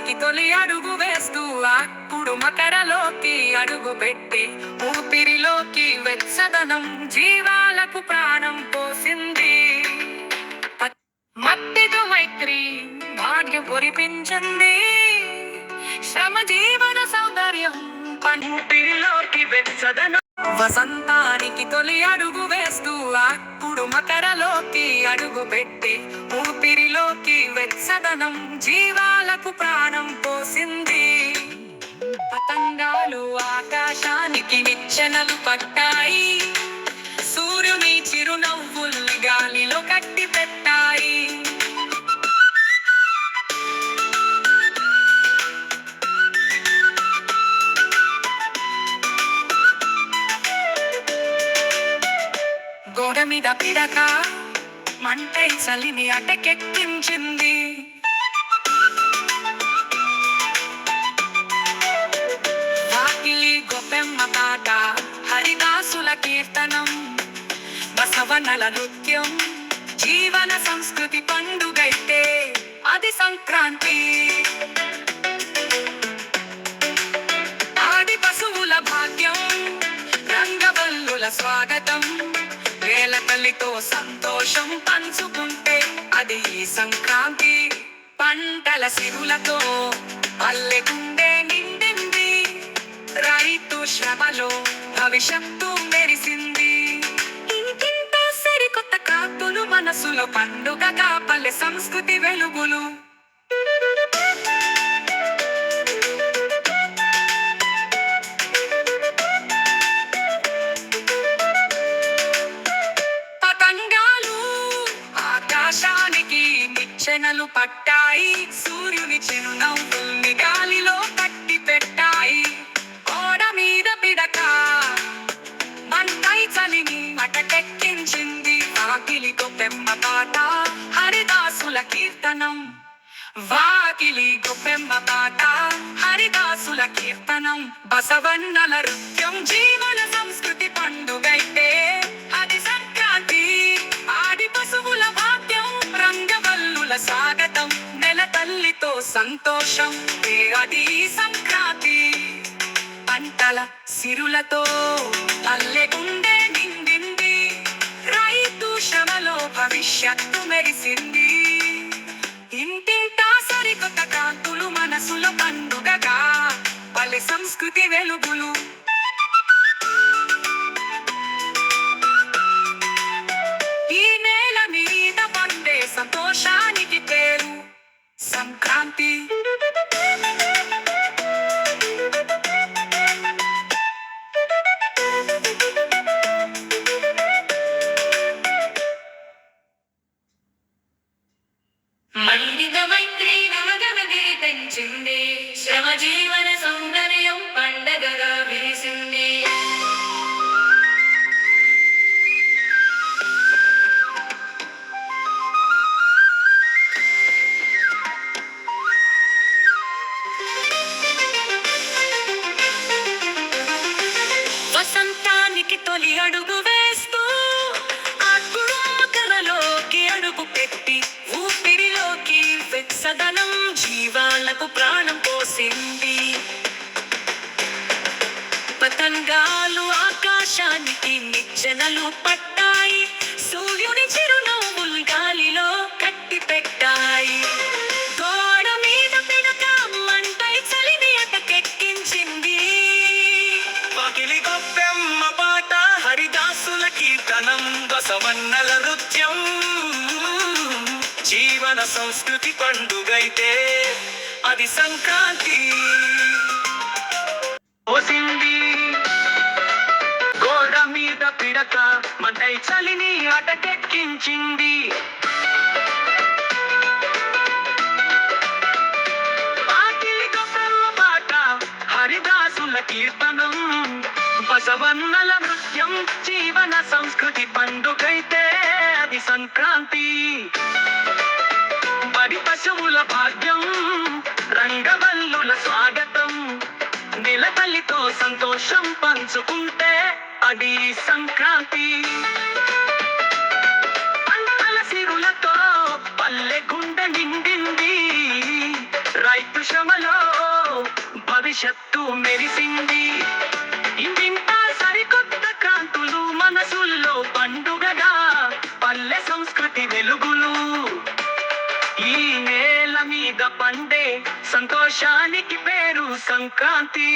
వసంతానికి తొలి అడుగు వేస్తూ అప్పుడు మకరలోకి అడుగు పెట్టి ఊపిరిలోకి వెచ్చదనం జీవాలకు ప్రాణం పోసింది. మట్టితో మైత్రి భాగ్యం కురిపించింది. శ్రమ జీవన సౌందర్యం ఊపిరిలోకి వెచ్చదనం. వసంతానికి తొలి అడుగు వేస్తూ అప్పుడు మకరలోకి అడుగు పెట్టి ఊపిరిలోకి వెచ్చదనం జీవాలకు ప్రాణం పోసింది. పతంగాలు ఆకాశానికి నిచ్చెనలు పట్టాయి. సూర్యుని చిరునవ్వుల్ని గాలిలో కట్టి పెట్టాయి. గోడ మీద పిడక మంటై చలిని అటకెక్కించింది. వాకిలి గొప్పెమ్మ పాట హరిదాసుల కీర్తనం బసవన్నల నృత్యం జీవన సంస్కృతి పండుగైతే అది సంక్రాంతి. ఆడి పశువుల భాగ్యం రంగవల్లుల స్వాగతం వేల తల్లితో సంతోషం పంచుకుంటే అది ఈ సంక్రాంతి. పంటల సిరులతో పల్లె గుండె నిండింది. రైతు శ్రమలో భవిష్యత్తు మెరిసింది. ఇంటింటా సరికొత్త కాంతులు మనసులో పండుగగా పల్లె సంస్కృతి వెలుగులు. ఆకాశానికి నిచ్చెనలు పట్టాయి. సూర్యుని చిరునవ్వుల్ని గాలిలో కట్టి పెట్టాయి. గోడ మీద పిడక మంటై చలిని అటకెక్కించింది. వాకిలి గొప్పెమ్మ పాట హరిదాసుల కీర్తనం. వాకిలి గొప్పెమ్మ పాట హరిదాసుల కీర్తనం బసవన్నల నృత్యం జీవన సంస్కృతి పండుగైతే అది సంక్రాంతి. ఆడి పశువుల భాగ్యం రంగవల్లుల స్వాగతం నెల తల్లితో సంతోషం అది సంక్రాంతి. పంటల సిరులతో పల్లె గుండె నిండింది. రైతు శ్రమలో భవిష్యత్తు మెరిసింది. ఇంటింటా సరికొత్త కాంతులు మనసులో పండుగగా పల్లె సంస్కృతి వెలుగులు. ఈ నేల మీద పండే సంతోషానికి పేరు సంక్రాంతి. మండిన మైత్రి నవగనగిరి పెంచింది. శ్రమ జీవన సౌందర్యం పండగగా విరిసింది. వసంతానికి తొలి అడుగు వేస్తూ అప్పుడు మకరలోకి అడుగు పెట్టి ఊపిరిలోకి వెచ్చదనం జీవాలకు ప్రాణం పోసింది. పతంగాలు ఆకాశానికి నిచ్చెనలు పట్టాయి. సూర్యుని చిరునవ్వులు గాలిలో కట్టి పెట్టాయి. గోడ మీద పిడక మంటై చలిని అటకెక్కించింది. వాకిలి గొప్పెమ్మ పాట హరిదాసుల కీర్తనం బసవన్నల నృత్యం జీవన సంస్కృతి పండుగైతే అది సంక్రాంతి. పోసింది గోడ మీద పిడక మంటై చలిని అటకెక్కించింది. వాకిలి గొప్పెమ్మ పాట హరిదాసుల కీర్తనం బసవన్నల నృత్యం జీవన సంస్కృతి పండుగైతే అది సంక్రాంతి. పడి పశువుల భాగ్యం రంగవల్లుల స్వాగతం నెల తల్లితో సంతోషం పంచుకుంటే అది సంక్రాంతి. పంటల సిరులతో పల్లె గుండె నిండింది. రైతు శ్రమలో భవిష్యత్తు మెరిసింది. ఇంటింటా సరికొత్త కాంతులు, మనసుల్లో పండుగగా పల్లె సంస్కృతి వెలుగులు. ఈ నేల మీద పండే సంతోషానికి పేరు సంక్రాంతి.